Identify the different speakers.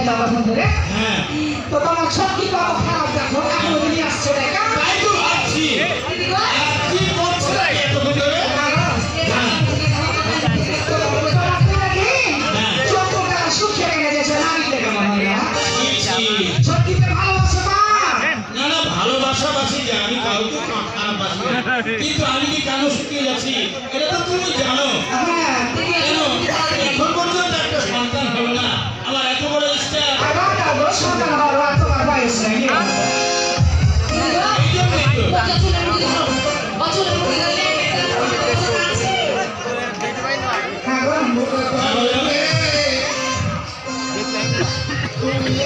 Speaker 1: দাদা ফোন করে
Speaker 2: হ্যাঁ
Speaker 1: তো তোমার সব কি কত খারাপ দেখো এখনো তুমি আসছো দেখা
Speaker 2: তাই তো ভাবছি কি করছো এত করে না না ভালোবাসাবাসি যে আমি কাউকে খারাপ বাসি কিন্তু আমি কি কেন শুকিয়ে যাচ্ছি এটা তো তুমি জানো এখন পর্যন্ত একটা সন্তান হলো না আমার এত বড় ইচ্ছা এই জন্যই তো
Speaker 1: তুমি